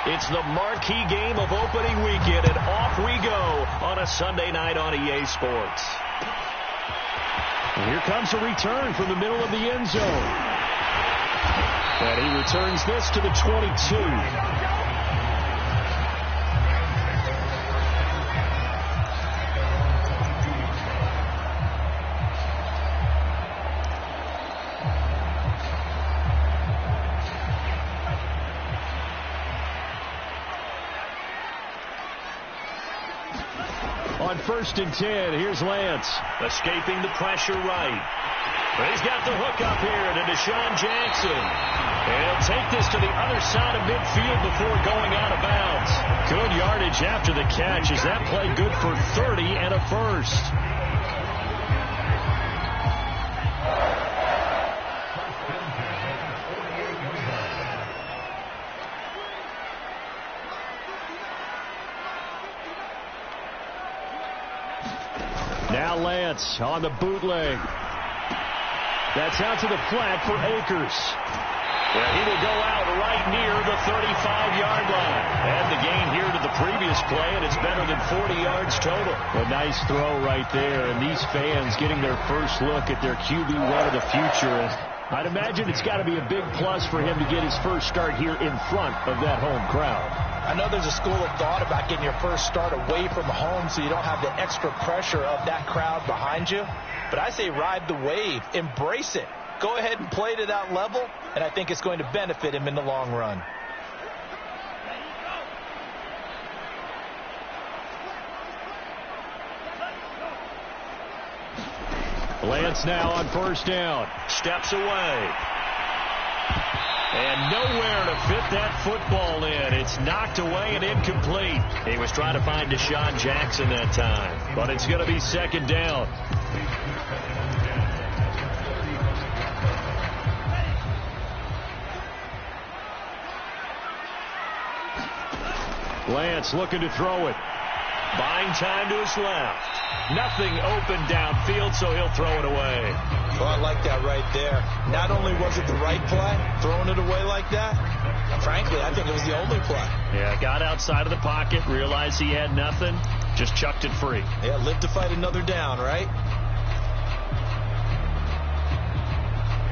It's the marquee game of opening weekend, and off we go on a Sunday night on EA Sports. And here comes a return from the middle of the end zone. And he returns this to the 22. On 1st and 10, here's Lance. Escaping the pressure right. But he's got the hook up here to Deshaun Jackson. And he'll take this to the other side of midfield before going out of bounds. Good yardage after the catch. Is that play good for 30 and a first? Now Lance on the bootleg. That's out to the flat for Akers. Well, he will go out right near the 35-yard line. Add the gain here to the previous play, and it's better than 40 yards total. A nice throw right there, and these fans getting their first look at their QB1 of the future. I'd imagine it's got to be a big plus for him to get his first start here in front of that home crowd. I know there's a school of thought about getting your first start away from home so you don't have the extra pressure of that crowd behind you. But I say ride the wave. Embrace it. Go ahead and play to that level, and I think it's going to benefit him in the long run. Lance now on 1st down. Steps away. And nowhere to fit that football in. It's knocked away and incomplete. He was trying to find Deshaun Jackson that time. But it's going to be 2nd down. Lance looking to throw it. Buying time to his left. Nothing open downfield, so he'll throw it away. Well, I like that right there. Not only was it the right play, throwing it away like that, frankly, I think it was the only play. Yeah, got outside of the pocket, realized he had nothing, just chucked it free. Yeah, live to fight another down, right?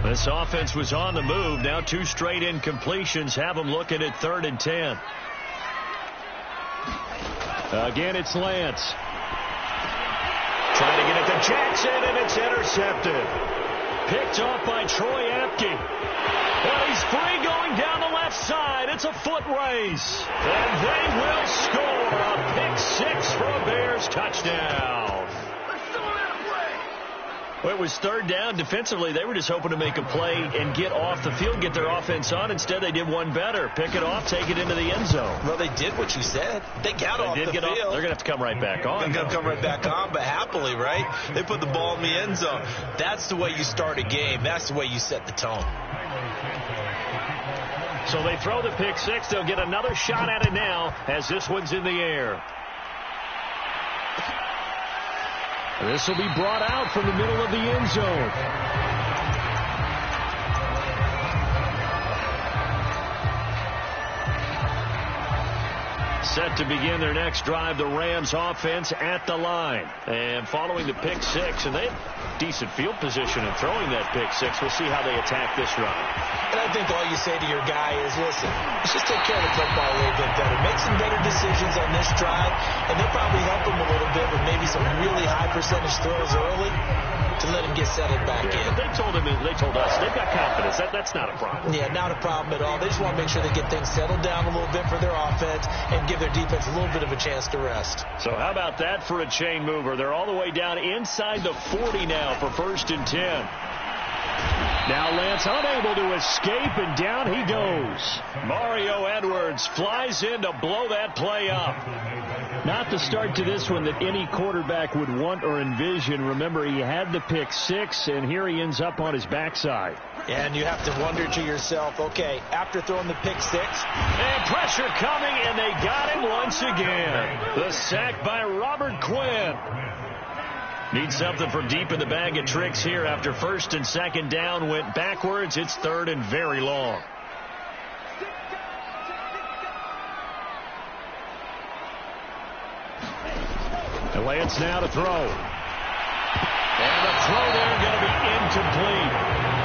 This offense was on the move. Now 2 straight incompletions have them looking at 3rd and 10. Again, it's Lance. Trying to get it to Jackson, and it's intercepted. Picked off by Troy Apke. Well, he's free going down the left side. It's a foot race. And they will score a pick-6 for a Bears touchdown. Well, it was 3rd down. Defensively, they were just hoping to make a play and get off the field, get their offense on. Instead, they did one better. Pick it off, take it into the end zone. Well, they did what you said. They got off the field. They're going to have to come right back on. They're going to come right back on, but happily, right? They put the ball in the end zone. That's the way you start a game. That's the way you set the tone. So they throw the pick-6. They'll get another shot at it now as this one's in the air. This will be brought out from the middle of the end zone. Set to begin their next drive, the Rams offense at the line. And following the pick-6, and they have decent field position in throwing that pick-6. We'll see how they attack this run. And I think all you say to your guy is, listen, let's just take care of the football a little bit better. Make some better decisions on this drive, and they'll probably help him a little bit with maybe some really high percentage throws early to let him get settled back in. But they told us they've got confidence. That's not a problem. Yeah, not a problem at all. They just want to make sure they get things settled down a little bit for their offense and give their defense a little bit of a chance to rest. So how about that for a chain mover? They're all the way down inside the 40 now for 1st and 10. Now Lance unable to escape, and down he goes. Mario Edwards flies in to blow that play up. Not the start to this one that any quarterback would want or envision. Remember, he had the pick-6, and here he ends up on his backside. And you have to wonder to yourself, okay, after throwing the pick-6. And pressure coming, and they got him once again. The sack by Robert Quinn. Need something from deep in the bag of tricks here after 1st and 2nd down went backwards. It's 3rd and very long. Lance now to throw. And the throw there going to be incomplete.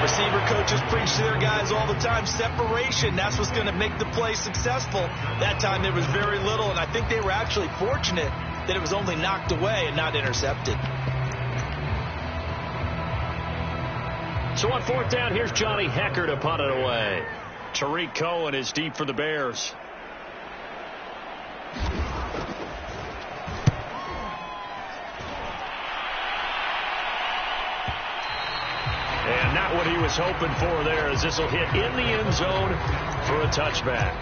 Receiver coaches preach to their guys all the time. Separation, that's what's going to make the play successful. That time there was very little, and I think they were actually fortunate that it was only knocked away and not intercepted. So on fourth down, here's Johnny Hekker to punt it away. Tariq Cohen is deep for the Bears. And not what he was hoping for there, as this will hit in the end zone for a touchback.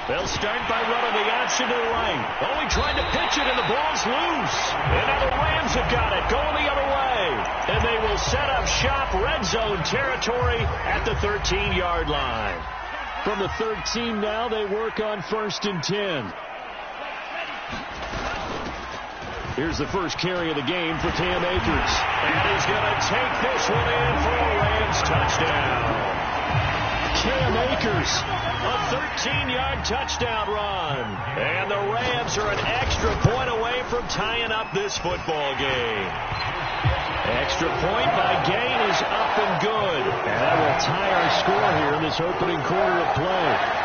They'll start by running the option to the right. Oh, he tried to pitch it, and the ball's loose. And now the Rams have got it, going the other way. And they will set up shop, red zone territory at the 13-yard line. From the 13 now, they work on 1st and 10. Here's the first carry of the game for Cam Akers. And he's going to take this one in for a Rams touchdown. Cam Akers, a 13-yard touchdown run. And the Rams are an extra point away from tying up this football game. Extra point by Gain is up and good. And that will tie our score here in this opening quarter of play.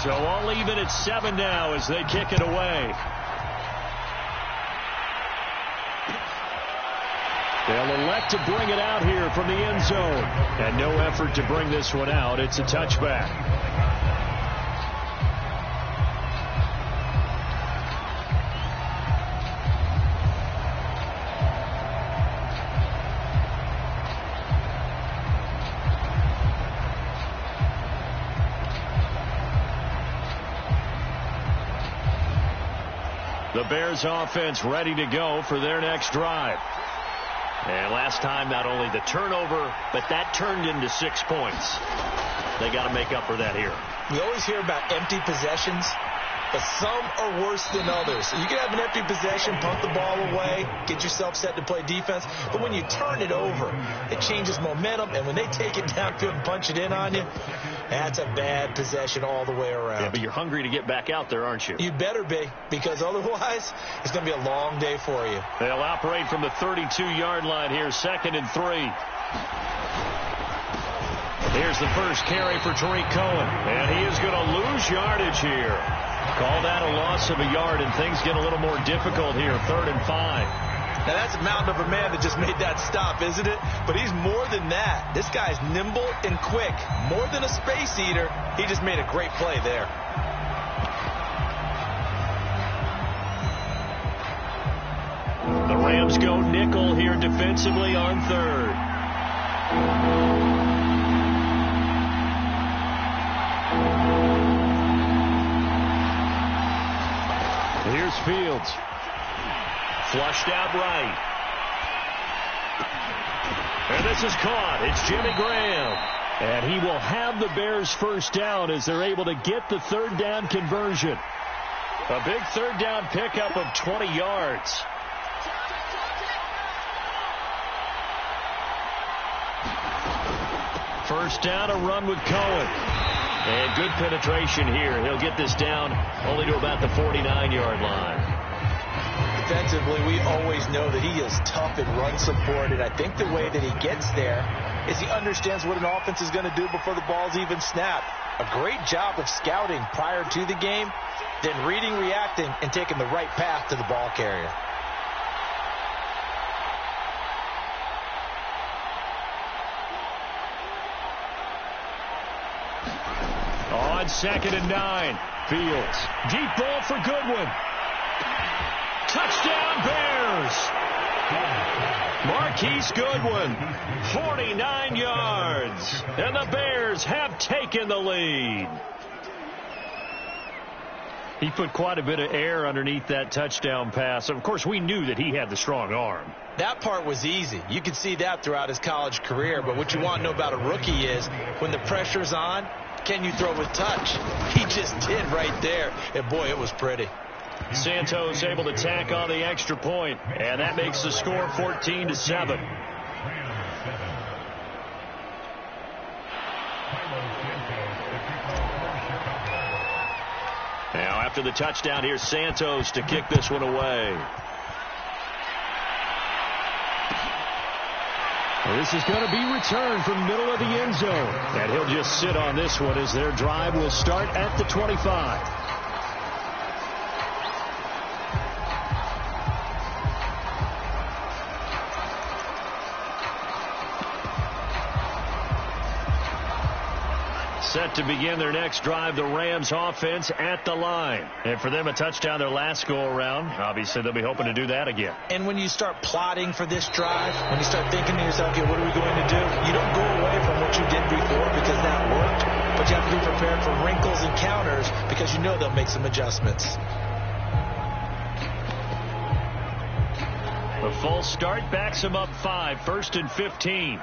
So all even at 7 now as they kick it away. They'll elect to bring it out here from the end zone. And no effort to bring this one out. It's a touchback. The Bears offense ready to go for their next drive. And last time, not only the turnover, but that turned into 6 points. They got to make up for that here. We always hear about empty possessions, but some are worse than others. You can have an empty possession, punt the ball away, get yourself set to play defense, but when you turn it over, it changes momentum, and when they take it downfield and punch it in on you, that's a bad possession all the way around. Yeah, but you're hungry to get back out there, aren't you? You better be, because otherwise, it's going to be a long day for you. They'll operate from the 32-yard line here, 2nd and 3. Here's the first carry for Tariq Cohen, and he is going to lose yardage here. Call that a loss of a yard, and things get a little more difficult here, 3rd and 5. Now, that's a mountain of a man that just made that stop, isn't it? But he's more than that. This guy's nimble and quick. More than a space eater, he just made a great play there. The Rams go nickel here defensively on 3rd. Here's Fields. Flushed out right. And this is caught. It's Jimmy Graham. And he will have the Bears first down as they're able to get the 3rd down conversion. A big 3rd down pickup of 20 yards. First down, a run with Cohen. And good penetration here. He'll get this down only to about the 49-yard line. Defensively, we always know that he is tough in run support, and I think the way that he gets there is he understands what an offense is going to do before the ball's even snapped. A great job of scouting prior to the game, then reading, reacting, and taking the right path to the ball carrier. On 2nd and 9. Fields. Deep ball for Goodwin. Touchdown, Bears. Marquise Goodwin, 49 yards. And the Bears have taken the lead. He put quite a bit of air underneath that touchdown pass. Of course, we knew that he had the strong arm. That part was easy. You could see that throughout his college career. But what you want to know about a rookie is when the pressure's on, can you throw with touch? He just did right there. And, boy, it was pretty. Santos able to tack on the extra point, and that makes the score 14-7. Now, after the touchdown, here's Santos to kick this one away. Well, this is going to be returned from the middle of the end zone. And he'll just sit on this one as their drive will start at the 25. Set to begin their next drive, the Rams offense at the line. And for them, a touchdown their last go-around. Obviously, they'll be hoping to do that again. And when you start plotting for this drive, when you start thinking to yourself, okay, what are we going to do? You don't go away from what you did before because that worked, but you have to be prepared for wrinkles and counters because you know they'll make some adjustments. The false start backs him up 5, 1st and 15.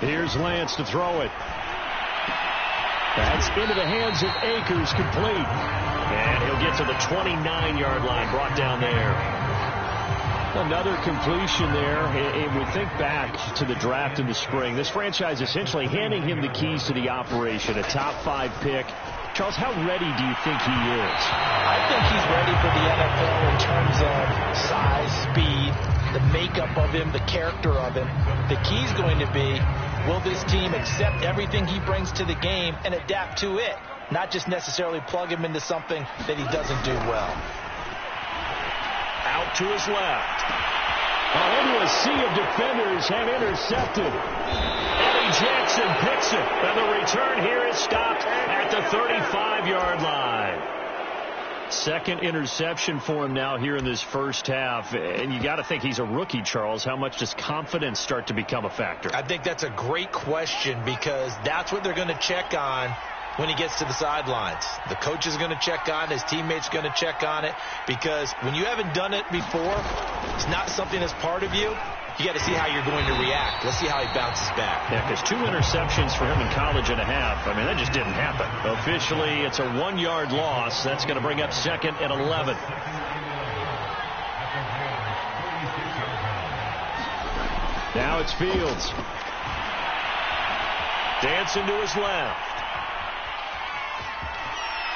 Here's Lance to throw it. That's into the hands of Akers, complete. And he'll get to the 29-yard line, brought down there. Another completion there. And we think back to the draft in the spring. This franchise essentially handing him the keys to the operation, a top 5 pick. Charles, how ready do you think he is? I think he's ready for the NFL in terms of size, speed, the makeup of him, the character of him. The key's going to be, will this team accept everything he brings to the game and adapt to it? Not just necessarily plug him into something that he doesn't do well. Out to his left. Into a sea of defenders have intercepted. Eddie Jackson picks it. And the return here is stopped at the 35-yard line. Second interception for him now here in this first half. And you got to think he's a rookie, Charles. How much does confidence start to become a factor? I think that's a great question because that's what they're going to check on when he gets to the sidelines. The coach is going to check on it. His teammates going to check on it because when you haven't done it before, it's not something that's part of you. You got to see how you're going to react. Let's see how he bounces back. Yeah, because 2 interceptions for him in college and a half. I mean, that just didn't happen. Officially, it's a 1-yard loss. That's going to bring up 2nd and 11. Now it's Fields. Dancing to his left.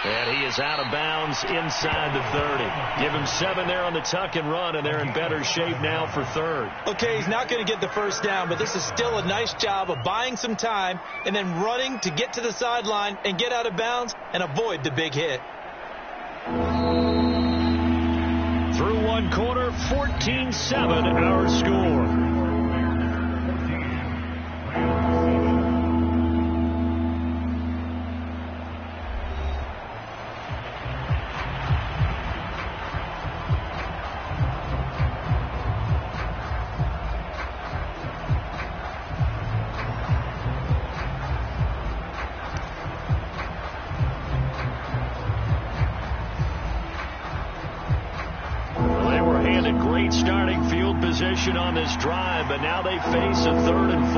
And he is out of bounds inside the 30. Give him 7 there on the tuck and run, and they're in better shape now for 3rd. Okay, he's not going to get the first down, but this is still a nice job of buying some time and then running to get to the sideline and get out of bounds and avoid the big hit. Through 1 quarter, 14-7 our score. On this drive, but now they face a 3rd and 4.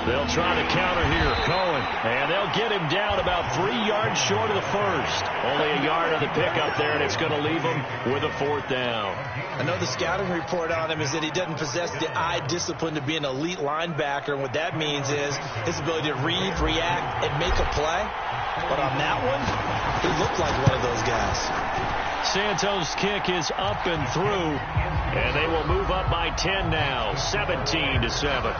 They'll try to counter here. Cohen, and they'll get him down about 3 yards short of the first. Only a yard of the pickup there, and it's going to leave him with a 4th down. I know the scouting report on him is that he doesn't possess the eye discipline to be an elite linebacker, and what that means is his ability to read, react, and make a play. But on that one, he looked like one of those guys. Santos' kick is up and through, and they will move up by 10 now, 17-7.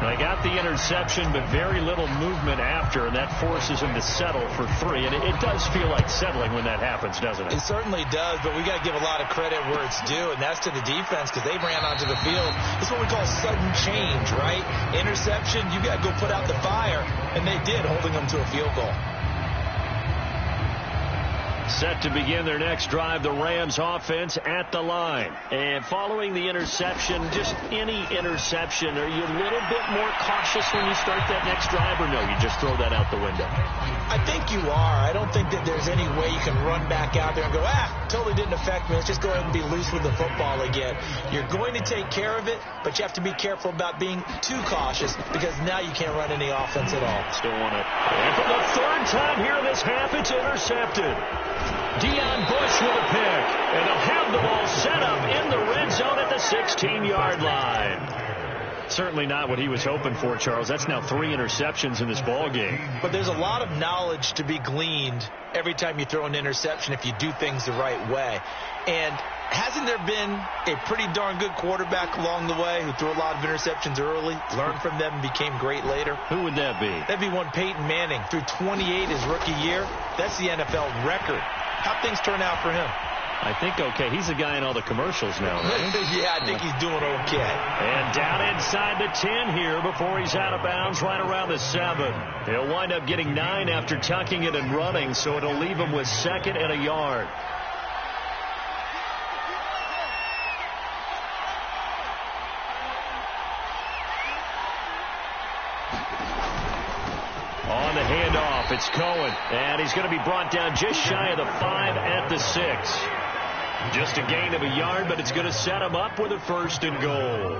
They got the interception, but very little movement after, and that forces him to settle for 3. And it does feel like settling when that happens, doesn't it? It certainly does, but we got to give a lot of credit where it's due, and that's to the defense because they ran onto the field. It's what we call sudden change, right? Interception, you got to go put out the fire, and they did, holding them to a field goal. Set to begin their next drive, the Rams offense at the line. And following the interception, just any interception, are you a little bit more cautious when you start that next drive, or no, you just throw that out the window? I think you are. I don't think that there's any way you can run back out there and go, totally didn't affect me. Let's just go ahead and be loose with the football again. You're going to take care of it, but you have to be careful about being too cautious because now you can't run any offense at all. Still want it. And for the 3rd time here in this half, it's intercepted. Deion Bush with a pick, and they'll have the ball set up in the red zone at the 16-yard line. Certainly not what he was hoping for, Charles. That's now 3 interceptions in this ball game. But there's a lot of knowledge to be gleaned every time you throw an interception if you do things the right way. And hasn't there been a pretty darn good quarterback along the way who threw a lot of interceptions early, learned from them, and became great later? Who would that be? That'd be one Peyton Manning. Threw 28 his rookie year. That's the NFL record. How'd things turn out for him? I think okay. He's a guy in all the commercials now, right? Yeah, I think he's doing okay. And down inside the 10 here before he's out of bounds right around the 7. He'll wind up getting 9 after tucking it and running, so it'll leave him with 2nd and a yard. On the handoff, it's Cohen, and he's going to be brought down just shy of the 5 at the 6. Just a gain of a yard, but it's going to set him up with a 1st and goal.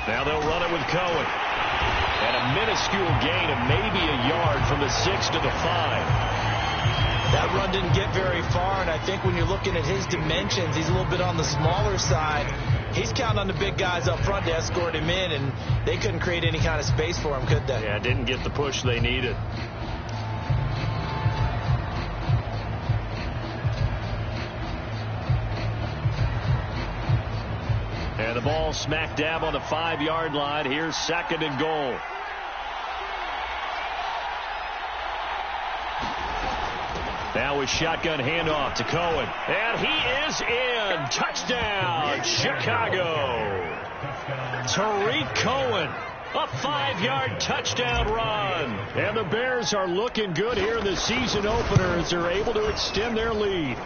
Now they'll run it with Cohen. And a minuscule gain of maybe a yard from the 6 to the 5. That run didn't get very far, and I think when you're looking at his dimensions, he's a little bit on the smaller side. He's counting on the big guys up front to escort him in, and they couldn't create any kind of space for him, could they? Yeah, didn't get the push they needed. And the ball smack dab on the 5-yard line. Here's 2nd and goal. Now with shotgun handoff to Cohen. And he is in. Touchdown, Chicago. Tariq Cohen. A 5-yard touchdown run. And the Bears are looking good here in the season opener as they're able to extend their lead.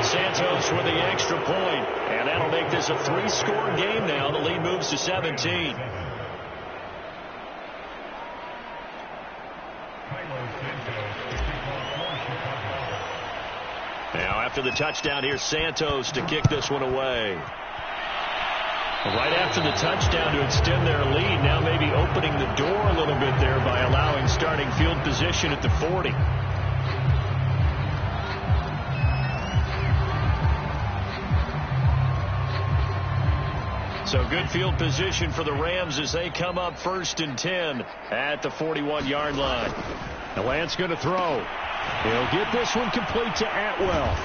Santos with the extra point. And that'll make this a 3-score game now. The lead moves to 17. Now after the touchdown, here's Santos to kick this one away. Right after the touchdown to extend their lead, now maybe opening the door a little bit there by allowing starting field position at the 40. So good field position for the Rams as they come up 1st and 10 at the 41-yard line. Now Lance going to throw. He'll get this one complete to Atwell.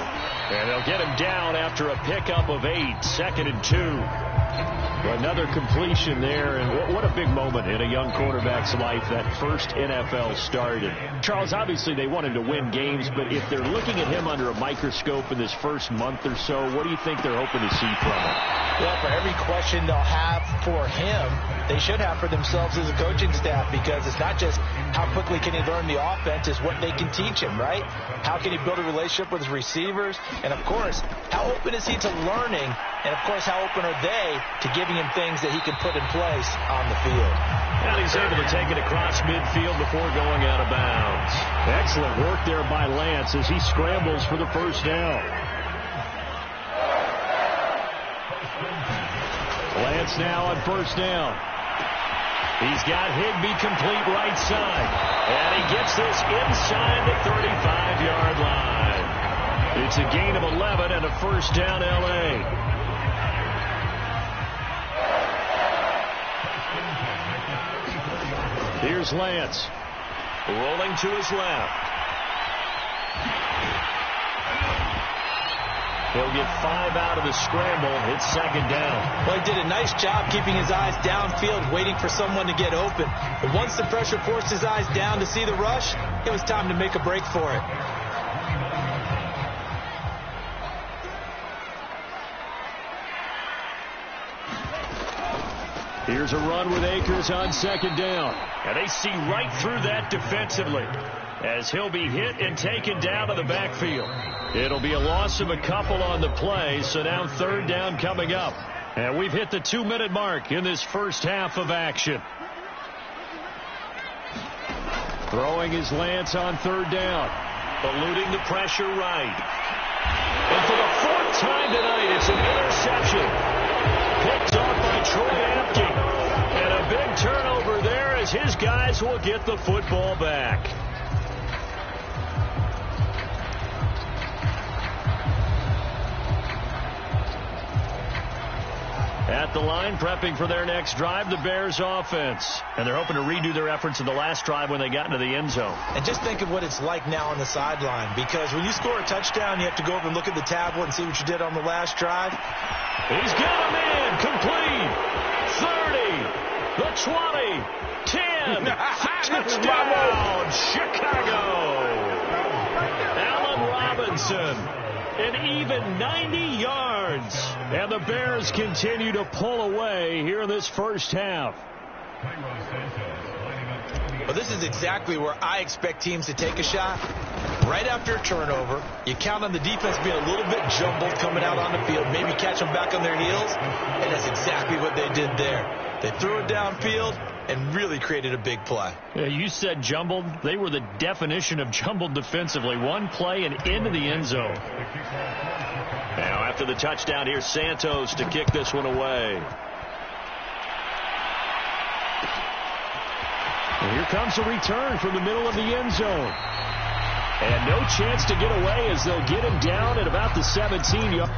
And they'll get him down after a pickup of 8, 2nd and 2. Another completion there, and what a big moment in a young quarterback's life, that first NFL start. And Charles, obviously they wanted to win games, but if they're looking at him under a microscope in this first month or so, what do you think they're hoping to see from him? Well, for every question they'll have for him, they should have for themselves as a coaching staff, because it's not just how quickly can he learn the offense, it's what they can teach him, right? How can he build a relationship with his receivers? And, of course, how open is he to learning? And, of course, how open are they to giving him things that he can put in place on the field? And he's able to take it across midfield before going out of bounds. Excellent work there by Lance as he scrambles for the first down. Lance now on first down. He's got Higbee complete right side. And he gets this inside the 35-yard line. It's a gain of 11 and a first down, L.A. Here's Lance. Rolling to his left. He'll get 5 out of the scramble. It's second down. Well, he did a nice job keeping his eyes downfield, waiting for someone to get open. But once the pressure forced his eyes down to see the rush, it was time to make a break for it. Here's a run with Akers on second down. And they see right through that defensively as he'll be hit and taken down to the backfield. It'll be a loss of a couple on the play, so now third down coming up. And we've hit the 2-minute mark in this first half of action. Throwing his Lance on third down. Eluding the pressure right. And for the 4th time tonight, it's an interception. Picked off by Troy Apke. And a big turnover there as his guys will get the football back. At the line, prepping for their next drive, the Bears offense. And they're hoping to redo their efforts in the last drive when they got into the end zone. And just think of what it's like now on the sideline, because when you score a touchdown, you have to go over and look at the tablet and see what you did on the last drive. He's got him in. Complete. 30. The 20. 10. Touchdown. Chicago. Allen Robinson. An even 90 yards. And the Bears continue to pull away here in this first half. Well, this is exactly where I expect teams to take a shot. Right after a turnover, you count on the defense being a little bit jumbled coming out on the field, maybe catch them back on their heels, and that's exactly what they did there. They threw it downfield and really created a big play. Yeah, you said jumbled. They were the definition of jumbled defensively. One play and into the end zone. Now after the touchdown, here's Santos to kick this one away. And here comes a return from the middle of the end zone. And no chance to get away as they'll get him down at about the 17-yard.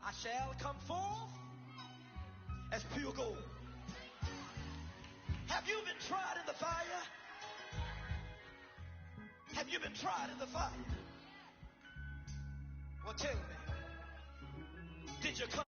I shall come forth as pure gold. Have you been tried in the fire? Have you been tried in the fire? Well, tell me, did you come?